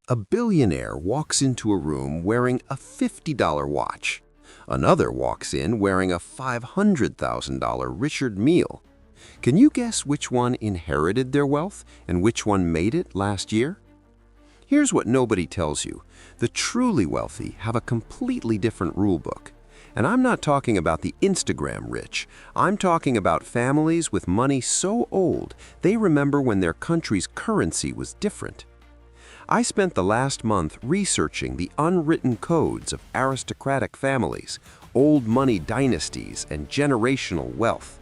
A billionaire walks into a room wearing a $50 watch. Another walks in wearing a $500,000 Richard Mille. Can you guess which one inherited their wealth and which one made it last year? Here's what nobody tells you. The truly wealthy have a completely different rulebook. And I'm not talking about the Instagram rich. I'm talking about families with money so old they remember when their country's currency was different. I spent the last month researching the unwritten codes of aristocratic families, old money dynasties, and generational wealth.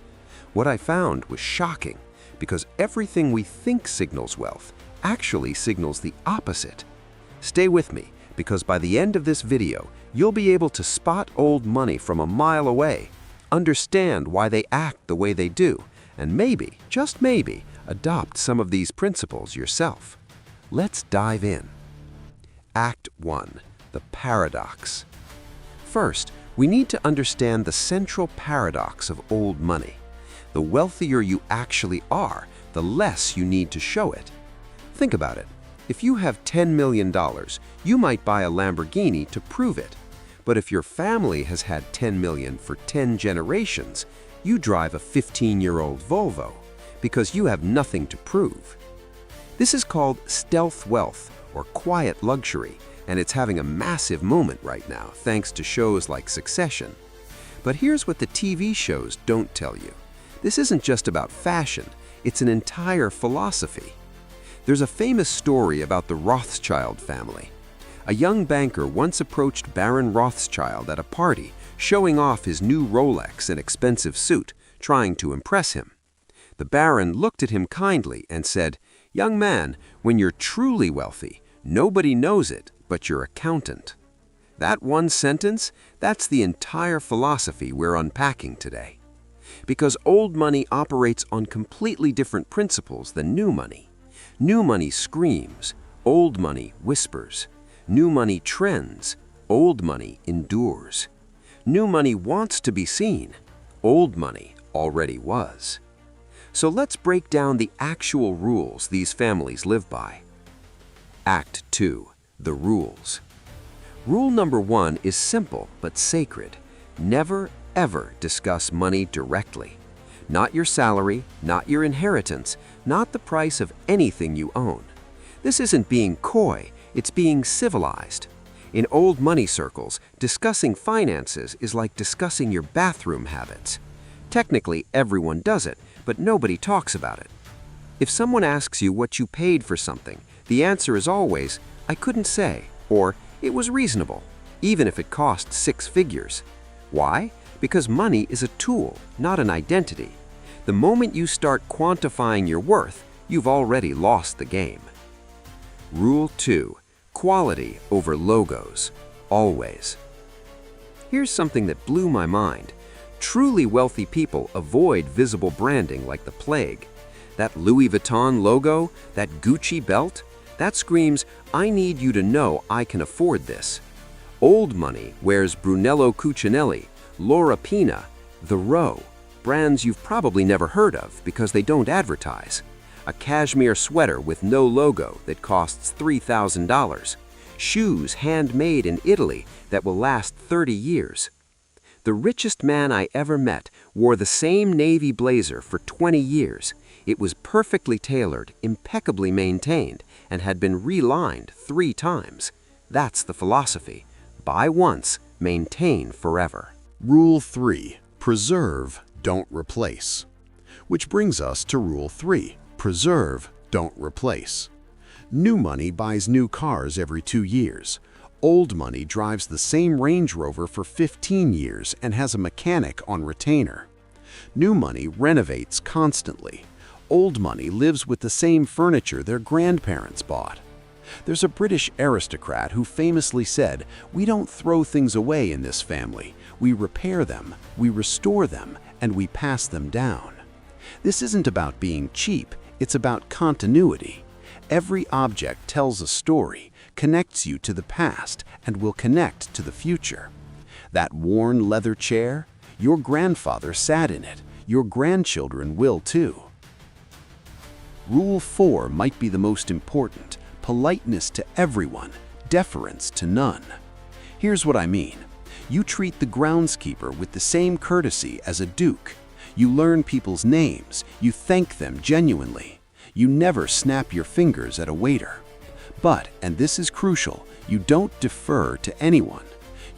What I found was shocking, because everything we think signals wealth actually signals the opposite. Stay with me, because by the end of this video, you'll be able to spot old money from a mile away, understand why they act the way they do, and maybe, just maybe, adopt some of these principles yourself. Let's dive in. Act 1. The paradox. First, we need to understand the central paradox of old money. The wealthier you actually are, the less you need to show it. Think about it. If you have $10 million, you might buy a Lamborghini to prove it. But if your family has had $10 million for 10 generations, you drive a 15-year-old Volvo because you have nothing to prove. This is called stealth wealth, or quiet luxury, and it's having a massive moment right now thanks to shows like Succession. But here's what the TV shows don't tell you. This isn't just about fashion, it's an entire philosophy. There's a famous story about the Rothschild family. A young banker once approached Baron Rothschild at a party, showing off his new Rolex and expensive suit, trying to impress him. The Baron looked at him kindly and said, "Young man, when you're truly wealthy, nobody knows it but your accountant." That one sentence, that's the entire philosophy we're unpacking today. Because old money operates on completely different principles than new money. New money screams, old money whispers. New money trends, old money endures. New money wants to be seen, old money already was. So let's break down the actual rules these families live by. Act 2. The rules. Rule number 1 is simple but sacred. Never, ever discuss money directly. Not your salary, not your inheritance, not the price of anything you own. This isn't being coy, it's being civilized. In old money circles, discussing finances is like discussing your bathroom habits. Technically, everyone does it, but nobody talks about it. If someone asks you what you paid for something, the answer is always, "I couldn't say," or "It was reasonable," even if it cost 6 figures. Why? Because money is a tool, not an identity. The moment you start quantifying your worth, you've already lost the game. Rule 2. Quality over logos. Always. Here's something that blew my mind. Truly wealthy people avoid visible branding like the plague. That Louis Vuitton logo, that Gucci belt, that screams, "I need you to know I can afford this." Old money wears Brunello Cucinelli, Laura Pina, The Row, brands you've probably never heard of because they don't advertise. A cashmere sweater with no logo that costs $3,000. Shoes handmade in Italy that will last 30 years. The richest man I ever met wore the same navy blazer for 20 years. It was perfectly tailored, impeccably maintained, and had been relined 3 times. That's the philosophy. Buy once, maintain forever. Rule 3. Preserve, don't replace. Which brings us to Rule 3. Preserve, don't replace. New money buys new cars every 2 years. Old money drives the same Range Rover for 15 years and has a mechanic on retainer. New money renovates constantly. Old money lives with the same furniture their grandparents bought. There's a British aristocrat who famously said, "We don't throw things away in this family. We repair them, we restore them, and we pass them down." This isn't about being cheap, it's about continuity. Every object tells a story, connects you to the past, and will connect to the future. That worn leather chair, your grandfather sat in it, your grandchildren will too. Rule 4 might be the most important. politeness to everyone, deference to none. Here's what I mean. You treat the groundskeeper with the same courtesy as a duke. You learn people's names. You thank them genuinely. You never snap your fingers at a waiter. But, and this is crucial, you don't defer to anyone.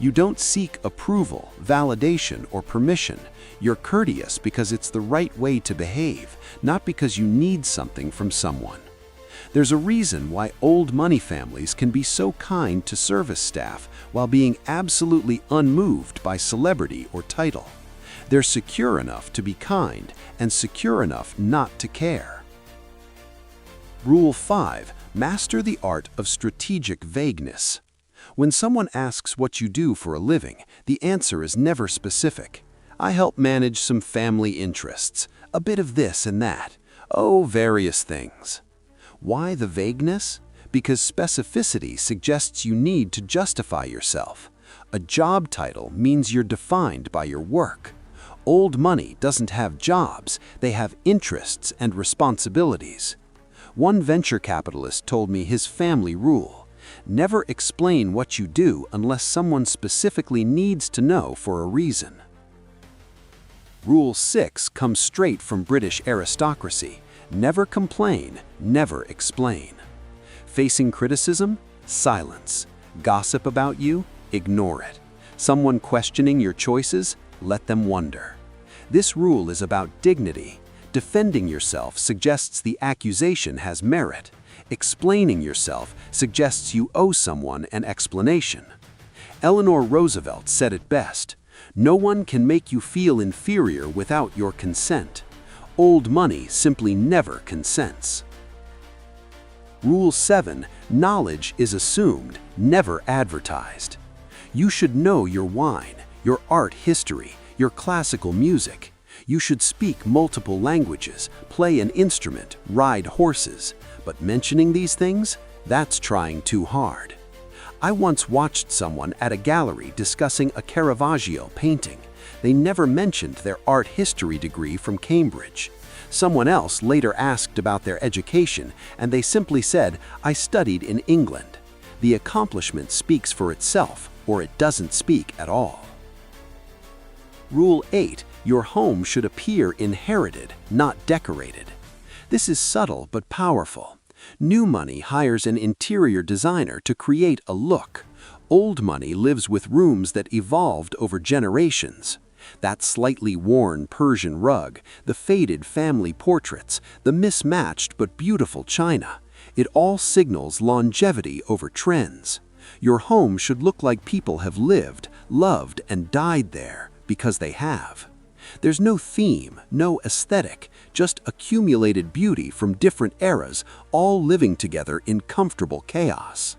You don't seek approval, validation, or permission. You're courteous because it's the right way to behave, not because you need something from someone. There's a reason why old money families can be so kind to service staff while being absolutely unmoved by celebrity or title. They're secure enough to be kind and secure enough not to care. Rule 5. Master the art of strategic vagueness. When someone asks what you do for a living, the answer is never specific. I help manage some family interests, a bit of this and that. Oh, various things. Why the vagueness? Because specificity suggests you need to justify yourself. A job title means you're defined by your work. Old money doesn't have jobs, they have interests and responsibilities. One venture capitalist told me his family rule: never explain what you do unless someone specifically needs to know for a reason. Rule 6 comes straight from British aristocracy. Never complain, never explain. Facing criticism? Silence. Gossip about you? Ignore it. Someone questioning your choices? Let them wonder. This rule is about dignity. Defending yourself suggests the accusation has merit. Explaining yourself suggests you owe someone an explanation. Eleanor Roosevelt said it best: "No one can make you feel inferior without your consent." Old money simply never consents. Rule 7. Knowledge is assumed, never advertised. You should know your wine, your art history, your classical music. You should speak multiple languages, play an instrument, ride horses. But mentioning these things? That's trying too hard. I once watched someone at a gallery discussing a Caravaggio painting. They never mentioned their art history degree from Cambridge. Someone else later asked about their education, and they simply said, "I studied in England." The accomplishment speaks for itself, or it doesn't speak at all. Rule 8. Your home should appear inherited, not decorated. This is subtle but powerful. New money hires an interior designer to create a look. Old money lives with rooms that evolved over generations. That slightly worn Persian rug, the faded family portraits, the mismatched but beautiful china. It all signals longevity over trends. Your home should look like people have lived, loved, and died there, because they have. There's no theme, no aesthetic, just accumulated beauty from different eras, all living together in comfortable chaos.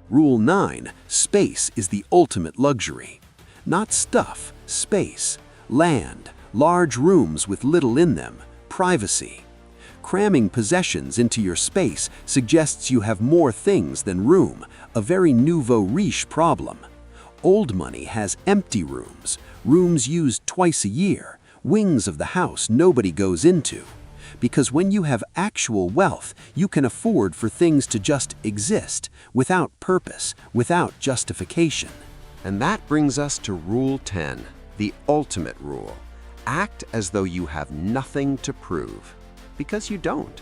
Rule 9. Space is the ultimate luxury. Not stuff, space, land, large rooms with little in them, privacy. Cramming possessions into your space suggests you have more things than room, a very nouveau riche problem. Old money has empty rooms, rooms used twice a year, wings of the house nobody goes into. Because when you have actual wealth, you can afford for things to just exist, without purpose, without justification. And that brings us to Rule 10, the ultimate rule. Act as though you have nothing to prove, because you don't.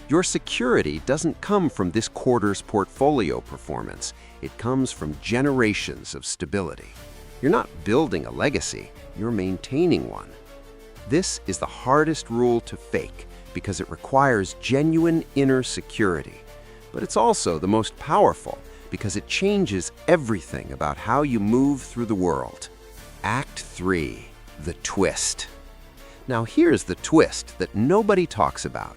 Your security doesn't come from this quarter's portfolio performance. It comes from generations of stability. You're not building a legacy, you're maintaining one. This is the hardest rule to fake because it requires genuine inner security. But it's also the most powerful because it changes everything about how you move through the world. Act 3, the twist. Now here's the twist that nobody talks about.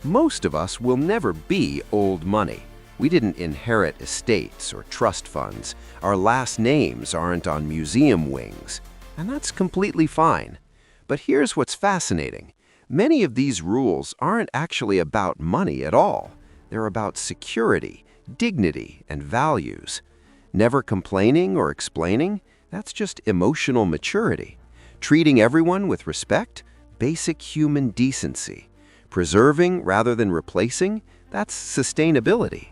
Most of us will never be old money. We didn't inherit estates or trust funds. Our last names aren't on museum wings. And that's completely fine. But here's what's fascinating. Many of these rules aren't actually about money at all. They're about security, dignity, and values. Never complaining or explaining, that's just emotional maturity. Treating everyone with respect, basic human decency. Preserving rather than replacing, That's sustainability.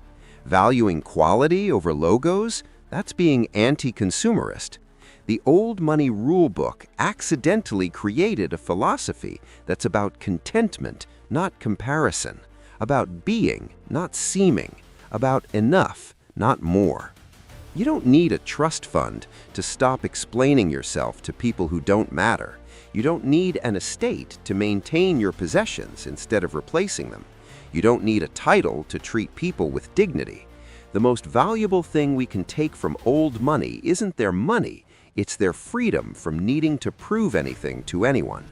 Valuing quality over logos? That's being anti-consumerist. The old money rulebook accidentally created a philosophy that's about contentment, not comparison, about being, not seeming, about enough, not more. You don't need a trust fund to stop explaining yourself to people who don't matter. You don't need an estate to maintain your possessions instead of replacing them. You don't need a title to treat people with dignity. The most valuable thing we can take from old money isn't their money, it's their freedom from needing to prove anything to anyone.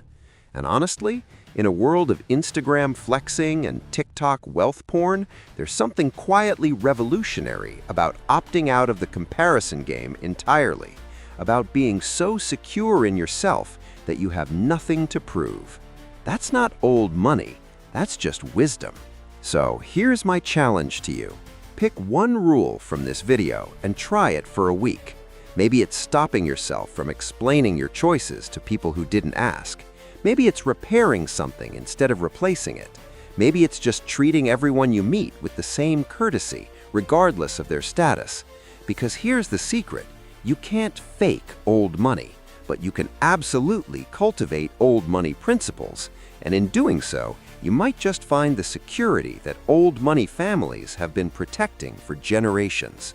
And honestly, in a world of Instagram flexing and TikTok wealth porn, there's something quietly revolutionary about opting out of the comparison game entirely, about being so secure in yourself that you have nothing to prove. That's not old money, that's just wisdom. So here's my challenge to you. Pick one rule from this video and try it for a week. Maybe it's stopping yourself from explaining your choices to people who didn't ask. Maybe it's repairing something instead of replacing it. Maybe it's just treating everyone you meet with the same courtesy, regardless of their status. Because here's the secret, you can't fake old money, but you can absolutely cultivate old money principles. And in doing so, you might just find the security that old money families have been protecting for generations.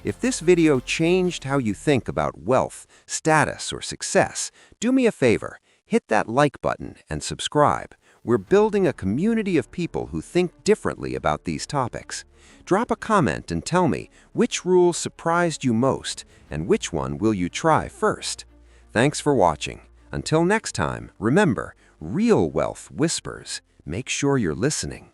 If this video changed how you think about wealth, status, or success, do me a favor, hit that like button and subscribe. We're building a community of people who think differently about these topics. Drop a comment and tell me which rule surprised you most and which one will you try first. Thanks for watching. Until next time, remember, real wealth whispers. Make sure you're listening.